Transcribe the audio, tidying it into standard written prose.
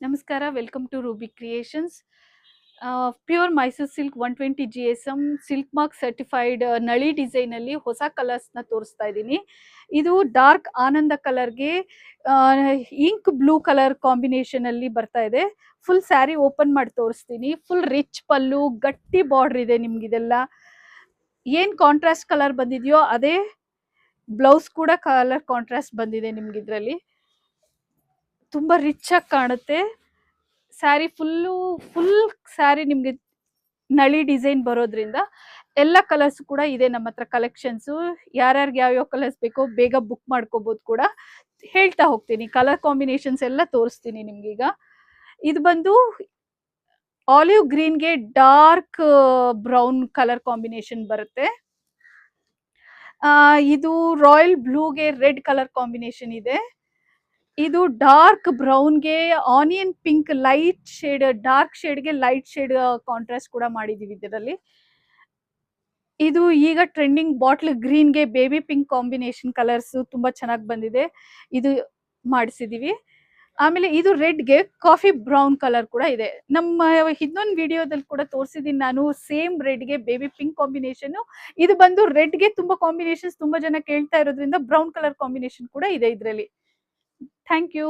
ನಮಸ್ಕಾರ, welcome to Ruby Creations. Pure Mysore silk 120 GSM silk mark certified ನಳಿ design ಅಲ್ಲಿ ಹೊಸ ಕಲರ್ಸ್ ನ ತೋರಿಸ್ತಾ ಇದ್ದೀನಿ. ಇದು ಡಾರ್ಕ್ ಆನಂದ ಕಲರ್ಗೆ ಇಂಕ್ ಬ್ಲೂ ಕಲರ್ ಕಾಂಬಿನೇಷನ್ ಅಲ್ಲಿ ಬರ್ತಾ ಇದೆ. ಫುಲ್ ಸ್ಯಾರಿ ಓಪನ್ ಮಾಡಿ ತೋರಿಸ್ತೀನಿ. ಫುಲ್ ರಿಚ್ ಪಲ್ಲು, ಗಟ್ಟಿ ಬಾರ್ಡರ್ ಇದೆ. ನಿಮ್ಗಿದೆಲ್ಲ ಏನ್ ಕಾಂಟ್ರಾಸ್ಟ್ ಕಲರ್ ಬಂದಿದೆಯೋ ಅದೇ ಬ್ಲೌಸ್ ಕೂಡ ಕಲರ್ ಕಾಂಟ್ರಾಸ್ಟ್ ಬಂದಿದೆ. ನಿಮ್ಗೆ ಇದ್ರಲ್ಲಿ ತುಂಬಾ ರಿಚ್ ಆಗಿ ಕಾಣುತ್ತೆ. ಸ್ಯಾರಿ ಫುಲ್ ಸ್ಯಾರಿ ನಿಮ್ಗೆ ನಳಿ ಡಿಸೈನ್ ಬರೋದ್ರಿಂದ ಎಲ್ಲ ಕಲರ್ಸ್ ಕೂಡ ಇದೆ ನಮ್ಮ ಹತ್ರ ಕಲೆಕ್ಷನ್ಸ್. ಯಾರ್ಯಾರಿಗೆ ಯಾವ್ಯಾವ ಕಲರ್ಸ್ ಬೇಕೋ ಬೇಗ ಬುಕ್ ಮಾಡ್ಕೋಬಹುದು ಕೂಡ. ಹೇಳ್ತಾ ಹೋಗ್ತೀನಿ, ಕಲರ್ ಕಾಂಬಿನೇಷನ್ಸ್ ಎಲ್ಲ ತೋರಿಸ್ತೀನಿ ನಿಮ್ಗೀಗ. ಇದು ಬಂದು ಆಲಿವ್ ಗ್ರೀನ್ಗೆ ಡಾರ್ಕ್ ಬ್ರೌನ್ ಕಲರ್ ಕಾಂಬಿನೇಷನ್ ಬರುತ್ತೆ. ಇದು ರಾಯಲ್ ಬ್ಲೂಗೆ ರೆಡ್ ಕಲರ್ ಕಾಂಬಿನೇಷನ್ ಇದೆ. ಇದು ಡಾರ್ಕ್ ಬ್ರೌನ್ಗೆ onion pink light shade, dark ಶೇಡ್ಗೆ ಲೈಟ್ ಶೇಡ್ ಕಾಂಟ್ರಾಸ್ಟ್ ಕೂಡ ಮಾಡಿದೀವಿ ಇದರಲ್ಲಿ. ಇದು ಈಗ ಟ್ರೆಂಡಿಂಗ್ ಬಾಟ್ಲ್ ಗ್ರೀನ್ಗೆ ಬೇಬಿ ಪಿಂಕ್ ಕಾಂಬಿನೇಷನ್ ಕಲರ್ಸ್ ತುಂಬಾ ಚೆನ್ನಾಗಿ ಬಂದಿದೆ. ಇದು ಮಾಡಿಸಿದೀವಿ. ಆಮೇಲೆ ಇದು ರೆಡ್ಗೆ ಕಾಫಿ ಬ್ರೌನ್ ಕಲರ್ ಕೂಡ ಇದೆ. ನಮ್ಮ ಇನ್ನೊಂದು ವಿಡಿಯೋದಲ್ಲಿ ಕೂಡ ತೋರಿಸಿದೀನಿ ನಾನು, ಸೇಮ್ ರೆಡ್ಗೆ ಬೇಬಿ ಪಿಂಕ್ ಕಾಂಬಿನೇಷನ್. ಇದು ಬಂದು ರೆಡ್ಗೆ ತುಂಬಾ ಕಾಂಬಿನೇಷನ್ಸ್ ತುಂಬಾ ಜನ ಕೇಳ್ತಾ ಇರೋದ್ರಿಂದ ಬ್ರೌನ್ ಕಲರ್ ಕಾಂಬಿನೇಷನ್ ಕೂಡ ಇದೆ ಇದರಲ್ಲಿ. Thank you.